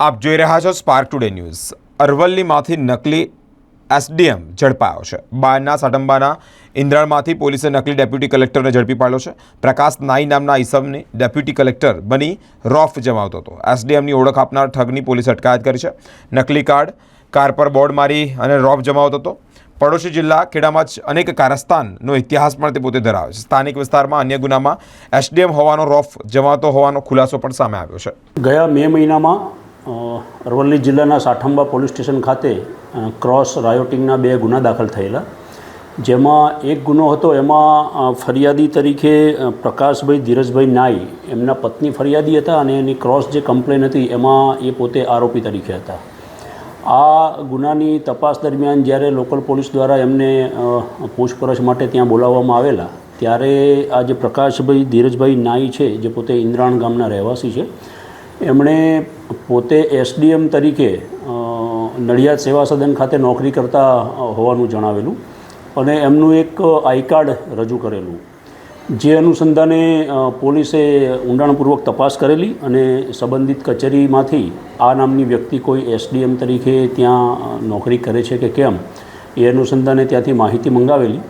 આપ જોઈ રહ્યા છો સ્પાર્ક ટુડે ન્યૂઝ। અરવલ્લીમાંથી નકલી એસડીએમ ઝડપાયો છે। બાયડના સાટંબાના ઇન્દ્રાણમાંથી પોલીસે નકલી ડેપ્યુટી કલેક્ટરને ઝડપી પાડ્યો છે। પ્રકાશ નાઈ નામના ઈસમને ડેપ્યુટી કલેક્ટર બની રોફ જમાવતો હતો। એસડીએમની ઓળખ આપનાર ઠગની પોલીસે અટકાયત કરી છે। નકલી કાર પર બોર્ડ મારી અને રોફ જમાવતો હતો। પડોશી જિલ્લા ખેડામાં જ અનેક કારસ્તાનનો ઇતિહાસ પણ તે પોતે ધરાવે છે। સ્થાનિક વિસ્તારમાં અન્ય ગુનામાં એસડીએમ હોવાનો રોફ જમાવતો હોવાનો ખુલાસો પણ સામે આવ્યો છે। ગયા મે મહિનામાં અરવલ્લી જિલ્લાના સાઠંબા પોલીસ સ્ટેશન ખાતે ક્રોસ રાયોટિંગના 2 ગુના દાખલ થયેલા, જેમાં એક ગુનો હતો એમાં ફરિયાદી તરીકે પ્રકાશભાઈ ધીરજભાઈ નાઈ એમના પત્ની ફરિયાદી હતા અને એની ક્રોસ જે કમ્પ્લેન હતી એમાં એ પોતે આરોપી તરીકે હતા। આ ગુનાની તપાસ દરમિયાન જ્યારે લોકલ પોલીસ દ્વારા એમને પૂછપરછ માટે ત્યાં બોલાવવામાં આવેલા ત્યારે આ જે પ્રકાશભાઈ ધીરજભાઈ નાઈ છે, જે પોતે ઇન્દ્રાણ ગામના રહેવાસી છે, એમણે પોતે એસડીએમ તરીકે નડિયાદ સેવા સદન ખાતે નોકરી કરતા હોવાનું જણાવેલું અને એમનું એક આઈ કાર્ડ રજૂ કરેલું, જે અનુસંધાને પોલીસે ઊંડાણપૂર્વક તપાસ કરેલી અને સંબંધિત કચેરીમાંથી આ નામની વ્યક્તિ કોઈ એસડીએમ તરીકે ત્યાં નોકરી કરે છે કે કેમ એ અનુસંધાને ત્યાંથી માહિતી મંગાવેલી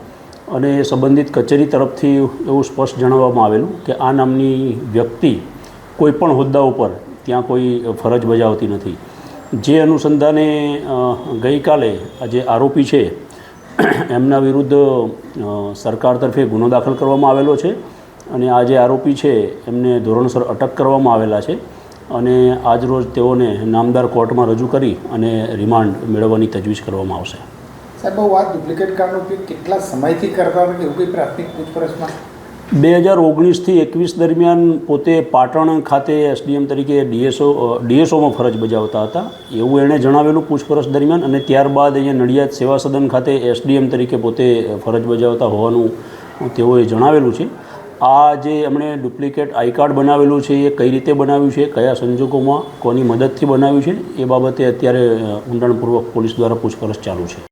અને સંબંધિત કચેરી તરફથી એવું સ્પષ્ટ જણાવવામાં આવેલું કે આ નામની વ્યક્તિ કોઈપણ હોદ્દા ઉપર ત્યાં કોઈ ફરજ બજાવતી નથી। જે અનુસંધાને ગઈકાલે આ જે આરોપી છે એમના વિરુદ્ધ સરકાર તરફે ગુનો દાખલ કરવામાં આવેલો છે અને આ જે આરોપી છે એમને ધોરણસર અટક કરવામાં આવેલા છે અને આજરોજ તેઓને નામદાર કોર્ટમાં રજૂ કરી અને રિમાન્ડ મેળવવાની તજવીજ કરવામાં આવશે। સાહેબ, વાત ડુપ્લિકેટ કાર્ડનો ઉપયોગ કેટલા સમયથી કરતા હતા કે એવું કંઈ પ્રાથમિક પૂછપરછમાં? 2019થી 21 દરમિયાન પોતે પાટણ ખાતે એસડીએમ તરીકે ડીએસઓમાં ફરજ બજાવતા હતા એવું એણે જણાવેલું પૂછપરછ દરમિયાન, અને ત્યારબાદ અહીંયા નડિયાદ સેવા સદન ખાતે એસડીએમ તરીકે પોતે ફરજ બજાવતા હોવાનું તેઓએ જણાવેલું છે। આ જે એમણે ડુપ્લિકેટ આઈ કાર્ડ બનાવેલું છે એ કઈ રીતે બનાવ્યું છે, કયા સંજોગોમાં, કોની મદદથી બનાવ્યું છે, એ બાબતે અત્યારે ઊંડાણપૂર્વક પોલીસ દ્વારા પૂછપરછ ચાલુ છે।